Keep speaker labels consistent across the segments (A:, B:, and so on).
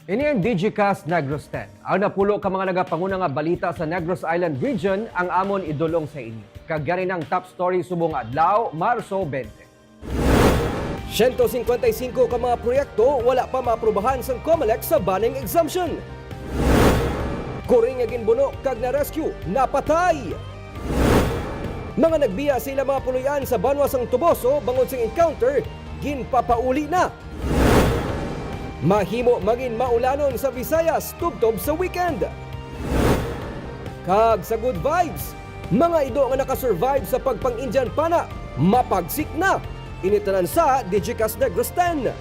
A: Ini ang DigiCast Negros 10. Ang napulo ka mga nagapanguna nga balita sa Negros Island Region ang amon idulong sa inyo. Kagyan ng top story subong adlaw, Marso 20. 155 ka mga proyekto wala pa maaprubahan sa COMELEC sa banning exemption. Kuring nga ginbuno kag na rescue napatay. Mga nagbiya sila mga puluyan sa Banwasang Tuboso bangod sa encounter ginpapauli na. Mahimo maging maulanon sa Visayas tubtob sa weekend. Kag sa good vibes, mga ido nga nakasurvive sa pagpang-Indian pana, mapagsik na. Initanan sa DigiCast Negros 10.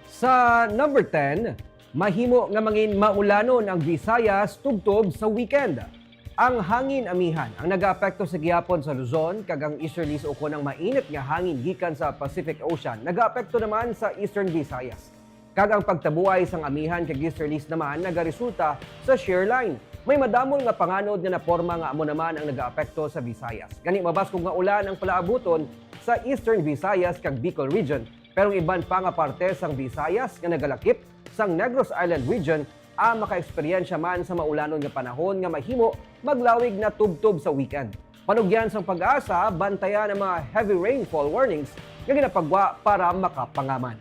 A: Sa number 10, mahimo nga mangin maulanon ang Visayas tubtob sa weekend. Ang hangin amihan ang nagaapekto sa gihapon sa Luzon kag ang easterlies o kunang mainit nga hangin gikan sa Pacific Ocean nagaapekto naman sa Eastern Visayas. Kag ang pagtabuay sang amihan kag easterlies naman nagaresulta sa shear line. May madamol nga panganod nga naporma nga amo naman ang nagaapekto sa Visayas. Gani mabas kung nga ulan ang palaabuton sa Eastern Visayas kag Bicol region. Pero iban pa nga parte sang Visayas nga nagalakip sang Negros Island region ang maka-eksperyensya man sa maulanon nga panahon nga mahimo maglawig na tubtob sa weekend. Panugyan sang pag-asa, bantayan ang mga heavy rainfall warnings nga ginapagwa para makapangaman.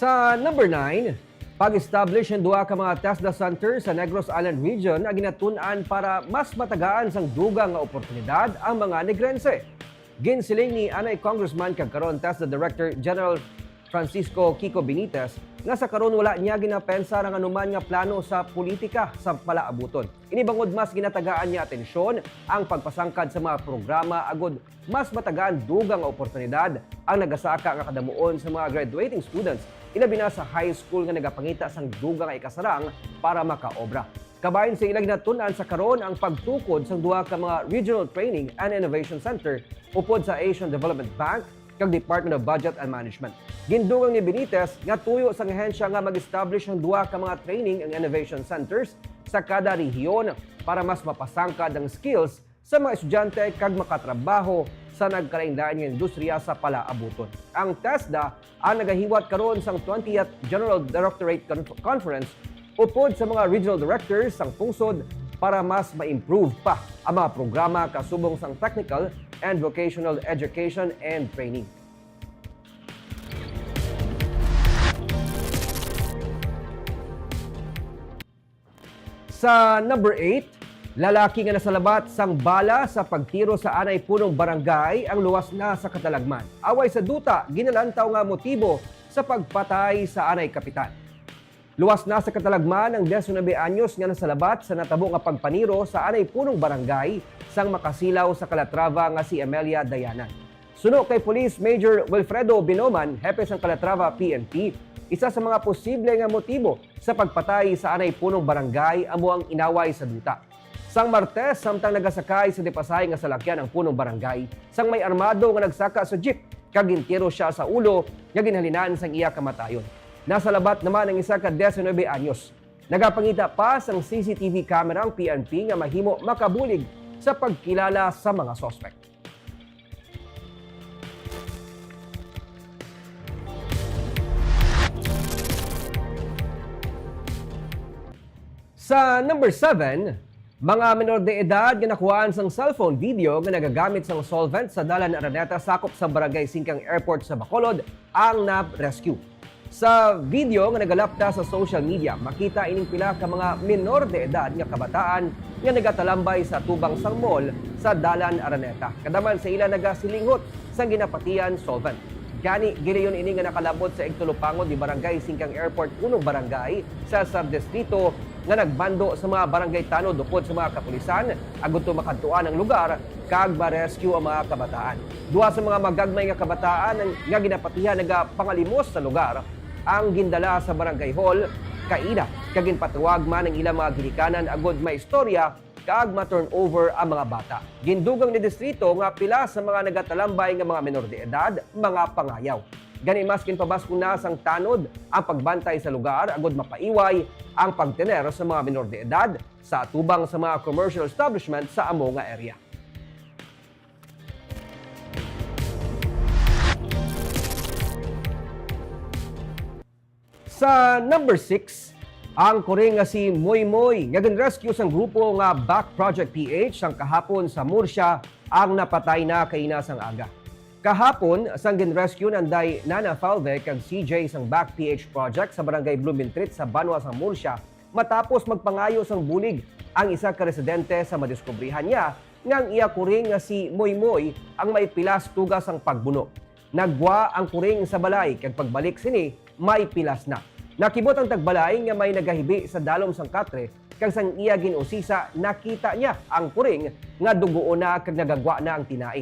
A: Sa number 9, pag-establish ng duha ka mga TESDA center sa Negros Island region ang ginatun-an para mas matagaan sang dugang nga oportunidad ang mga negrense. Ginsiling ni Anay Congressman kag karon TESDA Director General Francisco Kiko Benitez nga sa karon wala niya ginapensa ang anuman nga plano sa politika sa palaabuton. Inibangod mas ginatagaan niya atensyon ang pagpasangkad sa mga programa agud mas matagaan dugang nga oportunidad ang nagasaka nga kadamuon sa mga graduating students ilabi na sa high school nga nagapangita sang dugang nga ikasarang para makaobra. Kabahin sa ilang natunan sa karon ang pagtukod sa duha ka mga Regional Training and Innovation Center upod sa Asian Development Bank kag Department of Budget and Management. Gindugang ni Benitez nga tuyo sa ahensya nga mag-establish ng duha ka mga training and innovation centers sa kada rehiyon para mas mapasangkad ang skills sa mga estudyante kag makatrabaho sa nagkalain-lain nga industriya sa palaabuton. Ang TESDA ang nagahiwat karon sang 20th General Directorate Conference upod sa mga regional directors sang pungsod para mas ma-improve pa ang mga programa kasubong sang technical and vocational education and training. Sa number 8, lalaki nga nasalabat sang bala sa pagtiro sa anay punong barangay ang luwas na sa Katalagman. Away sa duta, ginalantaw nga motibo sa pagpatay sa anay kapitan. Luwas na sa Katalagman ang 19 anyos nga nasalabat sa natabo nga pagpaniro sa anay punong barangay sang makasilaw sa Calatrava nga si Amelia Dayanan. Suno kay Police Major Wilfredo Binoman, hepe sang Calatrava PNP, isa sa mga posible nga motibo sa pagpatay sa anay punong barangay amo ang inaway sa duta. Sang Martes, samtang nagasakay sa dipasay nga salakyan ang punong barangay, sang may armado nga nagsaka sa jeep, kag gintiro siya sa ulo, nga ginhalinan sang iya kamatayon. Nasa labat naman ang isa ka 19 anyos. Nagapangita pa sang CCTV camera ang PNP nga mahimo makabulig sa pagkilala sa mga sospek. Sa number 7, mga menor de edad nga nakuhaan sang cellphone video nga nagagamit sang solvent sa Dalan Araneta sakop sa Barangay Singkang Airport sa Bacolod ang na-rescue. Sa video nga nagalapta sa social media, makita ining pila ka mga menor de edad nga kabataan nga nagatalambay sa tubang sang mall sa Dalan Araneta. Kadaman sa ila nagasilinghot sang ginapatian solvent. Gani gilayon ini nga nakalabot sa igtulupangod di Barangay Singkang Airport unong barangay sa subdistrito nga nagbando sa mga barangay tanod upod sa mga kapulisan agud to makadtuan ang lugar kag ma-rescue ang mga kabataan. Duha sa mga magagmay nga kabataan nga ginapatihan nagapangalimos sa lugar ang gindala sa barangay hall kaida kag ginpatuwag man ang ilang mga gilikanan agud may istorya kag ma-turnover ang mga bata. Gindugang ni distrito nga pila sa mga nagatalambay nga mga menor de edad, mga pangayaw. Gani maskin pabasko na sang tanod ang pagbantay sa lugar agod mapaiway ang pagtener sa mga menor de edad sa tubang sa mga commercial establishment sa amo nga area. Sa number 6, ang kuring nga si Moy Moy nga gin-rescue sang grupo nga Back Project PH sang kahapon sa Murcia ang napatay na kaina sang aga. Kahapon sang gin-rescue nanday Nana Falve kag CJ sang Back PH project sa barangay Blumentritt sa Banwa sang Murcia matapos magpangayo sang bulig ang isa ka residente sa madiskubrihan niya ngang iya kuring nga si Moy Moy ang may pilas tugas ang pagbuno. Nagwa ang kuring sa balay kag pagbalik sini may pilas na. Nakibot ang tagbalay nga may nagahibi sa dalom sang katre kag sang iya ginusisa nakita niya ang kuring nga dugo na kag nagagwa na ang tinai.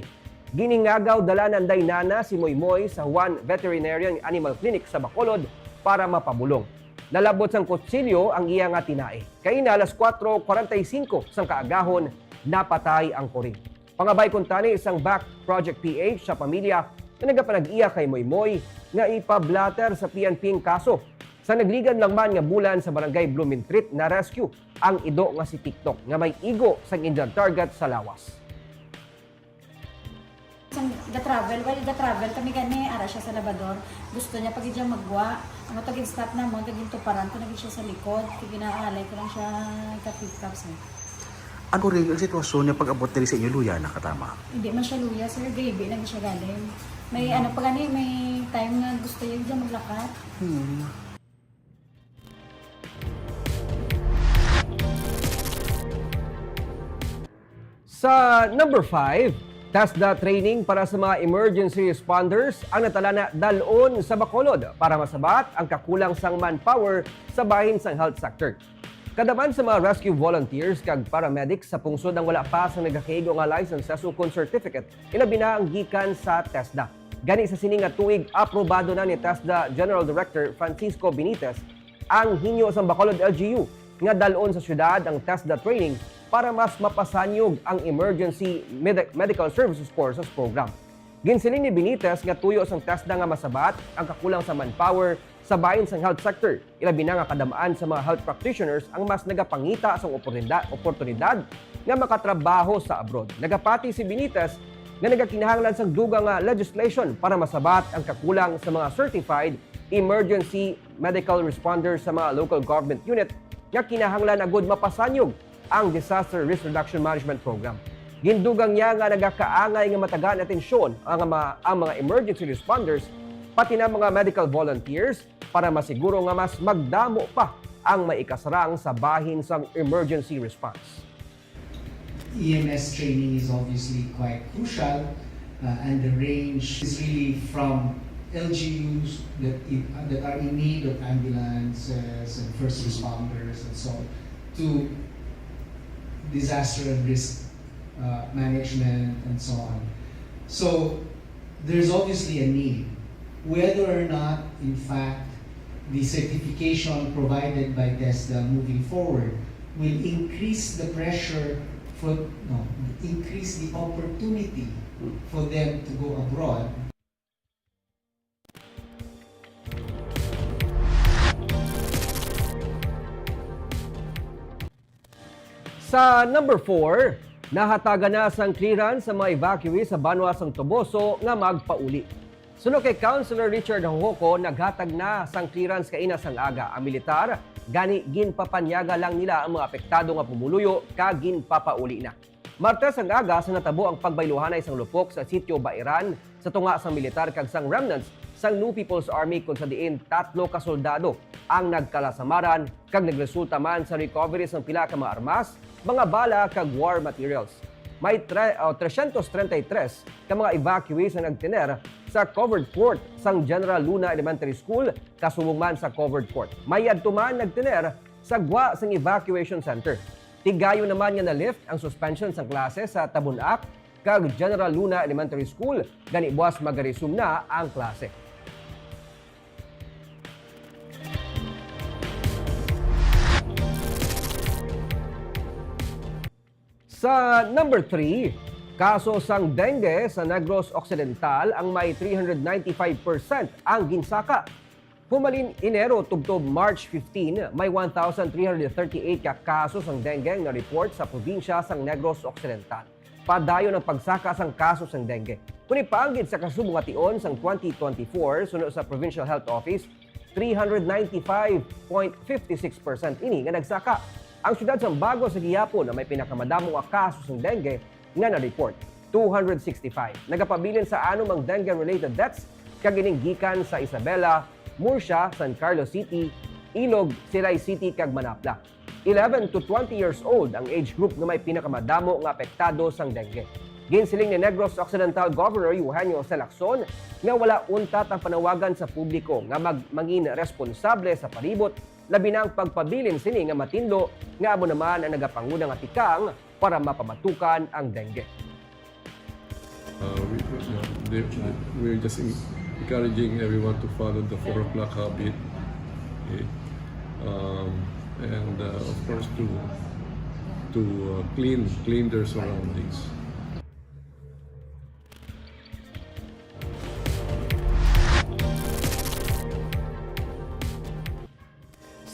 A: Giningagaw dala nanday Nana si Moy Moy sa Juan Veterinarian Animal Clinic sa Bacolod para mapabulong. Nalabot sang kutsilyo ang iya nga tinai. Kay na alas 4:45 sang kaagahon napatay ang kuring. Pangabay kun tani isang Back Project PH sa pamilya na nagapanag-iya kay Moy Moy nga ipablatter sa PNP ang kaso. Sa nagligan lang man nga bulan sa barangay Blumentritt na rescue ang ido nga si TikTok nga may igo sang Indian target sa lawas.
B: Ga-travel kami gani ara siya sa labador. Gusto niya pag diyan magwa, ang tagin stop na mo tagin tuparan ko naging siya sa likod, ginaalay ko lang siya ka-pick-up sir.
C: Ano rin ang sitwasyon niya pag-abot diri sa inyo luya nakatama?
B: Hindi man siya luya sir, gabi lang siya galing. May ano pa gani, may time nga gusto niya diyan maglakad.
A: Sa number 5, TESDA training para sa mga emergency responders ang natala na dalon sa Bacolod para masabat ang kakulang sang manpower sa bahin sang health sector. Kadaman sa mga rescue volunteers kag paramedics sa pungsod ang wala pa sa nagakaigo nga licenses o certificate, ilabi na ang gikan sa TESDA. Gani sa sining nga tuig, aprobado na ni TESDA General Director Francisco Benitez ang hinyo sa Bacolod LGU nga dalon sa syudad ang TESDA training para mas mapasanyog ang Emergency Medical Services Courses Program. Ginsiling ni Benitez nga tuyo sang TESDA nga masabat ang kakulang sa manpower sa bahin sang health sector. Ilabi na nga kadamaan sa mga health practitioners ang mas nagapangita sang oportunidad nga makatrabaho sa abroad. Nagapati si Benitez nga nagakinahanglan sang dugang nga legislation para masabat ang kakulang sa mga certified emergency medical responders sa mga local government unit nga kinahanglan agud mapasanyog ang Disaster Risk Reduction Management Program. Gindugang niya nga nagakaangay nga matagaan atensyon ang mga emergency responders pati na mga medical volunteers para masiguro nga mas magdamo pa ang maikasarang sa bahin sang emergency response.
D: EMS training is obviously quite crucial and the range is really from LGUs that are in need of ambulances and first responders and so on to disaster and risk management and so on. So there's obviously a need. Whether or not, in fact, the certification provided by TESDA moving forward will increase the pressure increase the opportunity for them to go abroad.
A: Sa number 4, nahataga na sang clearance sa mga evacuee sa Banwa sang Toboso nga magpauli. Sunod kay Councilor Richard Hohoco, naghatag na sang clearance kaina sang aga. Ang militar, gani ginpapanyaga lang nila ang mga apektado nga pumuluyo kag ginpapauli na. Martes ang aga sa natabo ang pagbayluhanay sang lupok sa sitio Bairan sa tunga sang militar kag sang remnants sang New People's Army kung sa diin 3 ka soldado ang nagkalasamaran kag nagresulta man sa recovery sang pila ka mga armas, mga bala kag war materials. May 333 ka mga evacuees ang nagtiner sa covered court sang General Luna Elementary School kasubong man sa covered court. May adtuman nagtiner sa gwa sang evacuation center. Tigayo naman nga na-lift ang suspension sang klase sa Tabunak kag General Luna Elementary School gani buwas mag-resume na ang klase. Sa number 3, kaso sang dengue sa Negros Occidental ang may 395% ang ginsaka. Humalin Enero tubtob March 15, may 1,338 ka kaso sang dengue na report sa probinsya sang Negros Occidental. Padayon ang pagsaka sang kaso sang dengue. Kuni paanggid sa kasubong nga tion sang 2024 sunod sa Provincial Health Office, 395.56% ini nga nagsaka. Ang syudad sang Bago sa gihapon na may pinakamadamo nga kaso sang dengue nga na-report, 265. Nagapabilin sa anumang dengue-related deaths kagining gikan sa Isabela, Murcia, San Carlos City, Ilog, Siray City kag Manapla. 11 to 20 years old ang age group nga may pinakamadamo nga apektado sang dengue. Ginsiling ni Negros Occidental Governor Eugenio Selacson nga wala untat ang panawagan sa publiko nga mangin responsable sa palibot labi na ang pagpabilin sini nga matindlo nga amo naman ang nagapangunang atikang para mapamatukan ang dengue.
E: We're just encouraging everyone to follow the 4 o'clock habit, okay? And of course to clean their surroundings.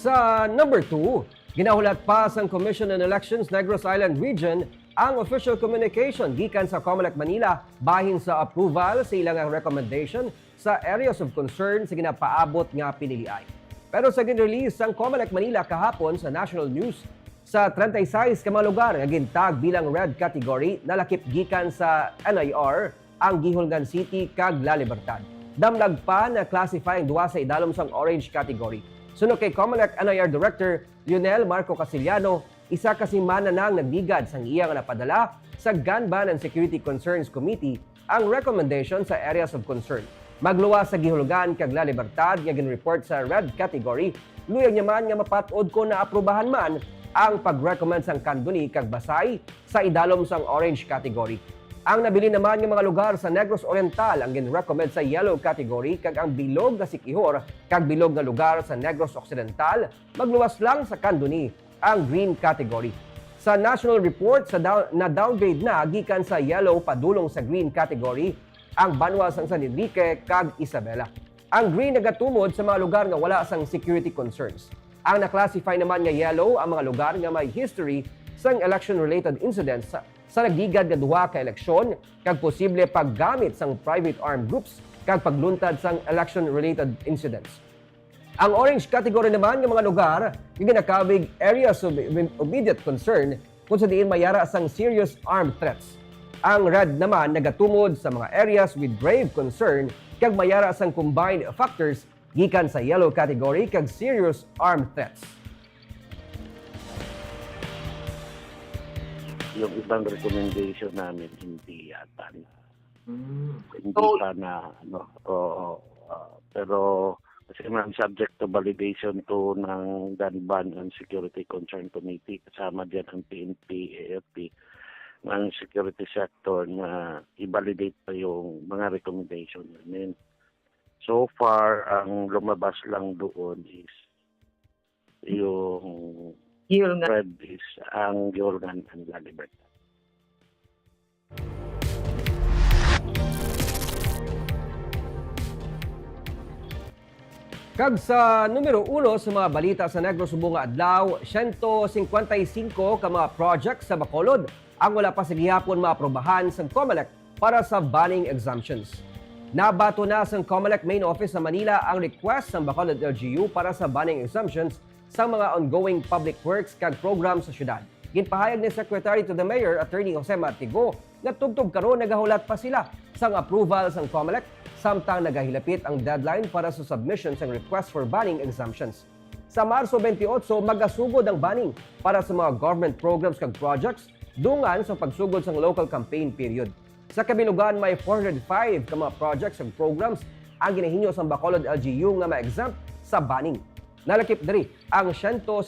A: Sa number 2, ginahulat pa sang Commission on Elections Negros Island Region ang official communication gikan sa COMELEC Manila bahin sa approval sa ilang recommendation sa areas of concern sa ginapaabot nga piniliay. Pero sa gin-release ang COMELEC Manila kahapon sa national news, sa 36 ka mga lugar nga gintag bilang red category nalakip gikan sa NIR ang Gihulgan City kag La Libertad. Damlag pa na classify ang duwa sa idalom sang orange category. Suno kay COMELEC NIR Director Lionel Marco Casiliano, isa kasi mananang nagdigad sang iya nga napadala sa Gun Ban and Security Concerns Committee ang recommendation sa areas of concern. Magluwas sa Gihulugan kag La Libertad nga gin-report sa red category, luyag niya man nga mapatod ko na aprobahan man ang pag-recommend sang Candoni kag Basay sa idalom sang orange category. Ang nabili naman ng mga lugar sa Negros Oriental ang gin-recommend sa yellow category kag ang bilog nga Siquijor kag bilog nga lugar sa Negros Occidental magluwas lang sa Candoni ang green category. Sa national report sa na-downgrade na gikan sa yellow padulong sa green category ang Banwa sang San Enrique kag Isabela. Ang green nagatumod sa mga lugar nga wala sang security concerns. Ang na-classify naman nga yellow ang mga lugar nga may history sang election-related incidents sa nagdigad nga duha ka eleksyon kag posible paggamit sang private armed groups kag pagluntad sang election-related incidents. Ang orange category naman ng mga lugar nga ginakabig areas of immediate concern kung sa diin mayara sang serious armed threats. Ang red naman nagatumod sa mga areas with grave concern kag mayara sang combined factors gikan sa yellow category kag serious armed threats.
F: Yung ibang recommendation namin hindi yata hindi pa na pero kasi man subject to validation to ng Gun Ban and Security Concern Committee, kasama dyan ang PNP, AFP ng security sector na i-validate pa yung mga recommendation namin. So far, ang lumabas lang doon is yung red is ang Gihulgan and La Libertad.
A: Kag sa numero 1 sa mga balita sa Negros Subong nga adlaw, 155 ka mga projects sa Bacolod ang wala pa sa gihapon maaprobahan sa COMELEC para sa banning exemptions. Nabato na sa COMELEC main office sa Manila ang request ng Bacolod LGU para sa banning exemptions sa mga ongoing public works kag programs sa syudad. Ginpahayag ni Secretary to the Mayor, Attorney Jose Martigo, na tugtog karon nagahulat pa sila sang approval sang COMELEC samtang nagahilapit ang deadline para sa submission ng request for banning exemptions. Sa Marso 28, magasugod ang banning para sa mga government programs kag projects dungan sa pagsugod sa local campaign period. Sa kabilugan, may 405 ka mga projects ug programs ang ginahinyo sa Bacolod LGU nga ma-exempt sa banning. Nalakip diri ang 155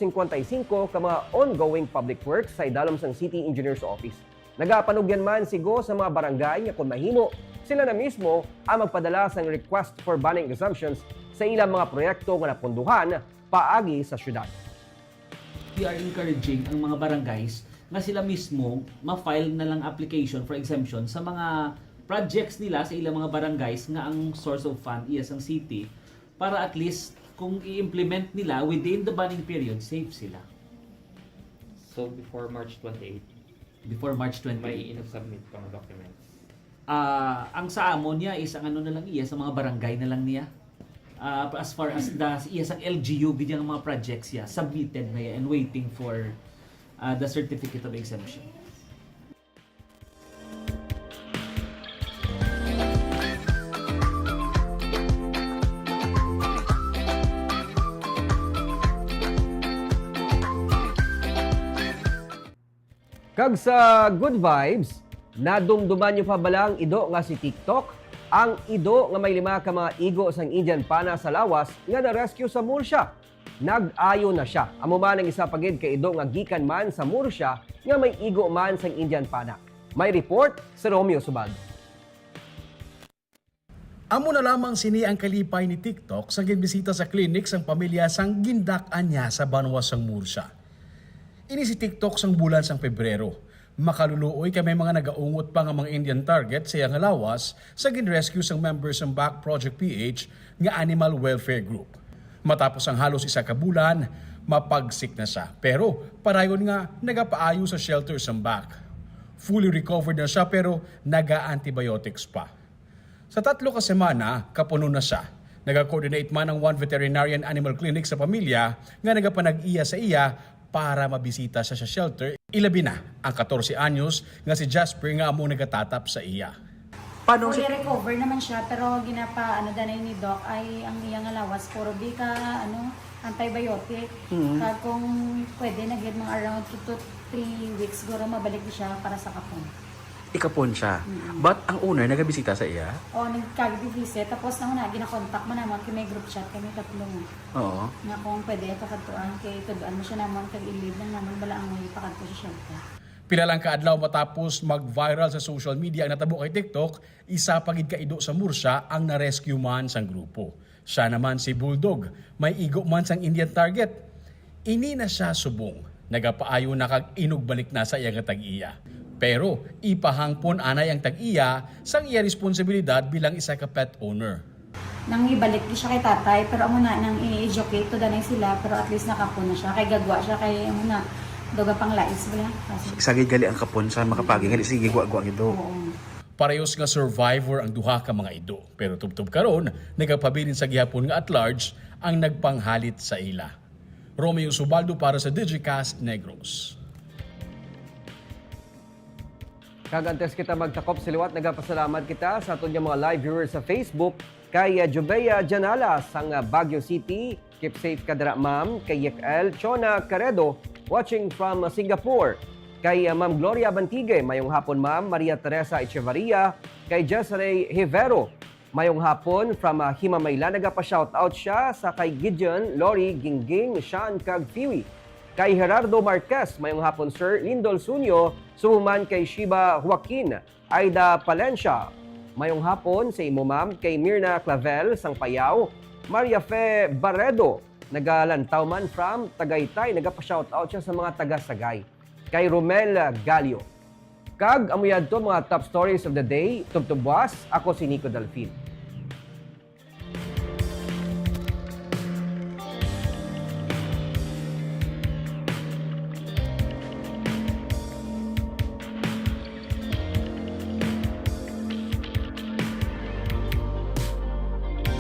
A: ka mga ongoing public works sa idalom sang City Engineers Office. Nagapanugyan man sigo sa mga barangay nga kung mahimo, sila na mismo ang magpadala sang request for banning exemptions sa ilang mga proyekto nga napunduhan paagi sa syudad.
C: We are encouraging ang mga barangays
G: nga sila mismo ma-file na lang application for exemption sa mga projects nila sa ilang mga barangays nga ang source of fund is ang city para at least kung i-implement nila within the banning period, safe sila.
H: So before March 28,
G: Before March 20.
H: may in-submit pang documents.
G: Ang sa amon niya is ang ano na lang iya sa mga barangay na lang niya. As far as iya sa LGU bidyang mga projects ya submitted na yan and waiting for the certificate of exemption.
A: Kag sa good vibes, nadumduman nyo pa balang ido nga si TikTok? Ang ido nga may 5 ka mga igo sang Indian pana sa lawas nga na-rescue sa Murcia. Nag-ayo na siya. Amo man ang isa pagid kay ido nga gikan man sa Murcia nga may igo man sang Indian pana. May report si Romeo Subaldo.
I: Amo na lamang sini ang kalipay ni TikTok sa ginbisita sa klinik sang pamilya sang gindak-an niya sa Banwas sang Murcia. Ini si TikTok sang bulan sang Pebrero. Makaluluoy kay may mga nagaungot pa nga mga Indian target sa iyang lawas sa ginrescue sang members ng Back Project PH nga Animal Welfare Group. Matapos ang halos 1 ka bulan, mapagsik na siya. Pero parayon nga nagapaayo sa shelter sang Back. Fully recovered na siya pero naga-antibiotics pa. Sa 3 ka semana, kapuno na siya. Nag-coordinate man ang one veterinarian animal clinic sa pamilya nga nagapanag-iya sa iya para mabisita siya sa shelter. Ilabi na ang 14 anyos nga si Jasper nga amo nagatatap sa iya.
C: Paano si...
B: Fully recover naman siya, pero ginapa, danay ni Doc, ay ang iyang alawas, puro di ka, antibiotic. Kag kung pwede, nag mga around 2 to 3 weeks, siguro mabalik siya para sa kapon.
C: Ikapon siya. But ang owner nagabisita sa iya?
B: O, nagkag-visit, tapos naman na, ginakontak mo naman, kay may group chat, kami 3.
C: Oo.
B: Nga kung pwede, pakatuan, kay tuduan mo siya naman, kag-ilid lang naman, bala ang may pakadto sa shelter.
I: Pila lang kaadlaw matapos mag-viral sa social media ang natabo kay TikTok, isa pagid kaido sa Murcia ang na-rescue man sang grupo. Siya naman si Bulldog, may igo man sang Indian target. Ini na siya subong, nagapaayo na kag inugbalik na sa iya nga tag-iya. Pero ipahangpon anay ang tag-iya sang iya responsibilidad bilang isa ka pet owner.
B: Nang ibalik di siya kay tatay, pero amo na nang i-educate to danay sila, pero at least nakapon na siya, kay gagwa siya, kay amo na doga pang lais bala.
C: Sagay gali ang kapon sa makapagi gali sige gwa-gwa ito.
B: Oo.
I: Parehos nga survivor ang duha ka mga ido. Pero tubtob karon, nagapabilin sa gihapon nga at large ang nagpanghalit sa ila. Romeo Subaldo para sa Digicast Negros.
A: Kagantes kita magtakop siliwat, nagapasalamat kita sa aton mga live viewers sa Facebook. Kay Jubea Janala sang Baguio City, keep safe ka dira ma'am. Kay Yekel Chona Caredo, watching from Singapore. Kay Ma'am Gloria Bantige, mayong hapon ma'am. Maria Teresa Echevarria. Kay Jessray Hivero, mayong hapon from Himamayla. Nagapa-shoutout siya sa kay Gideon, Lori, Gingging, Sean, kag Fiwi. Kay Gerardo Marquez, mayong hapon sir. Lindol Sunyo, sumuman kay Shiba Joaquin. Aida Palencia, mayong hapon sa imo ma'am. Kay Mirna Clavel, sang Payaw. Maria Fe Barredo, nagalantaw man from Tagaytay. Nagapa-shoutout siya sa mga taga-Sagay. Kay Romel Galio. Kag amuyad to mga top stories of the day. Tubtubwas, ako si Nico Dalfin.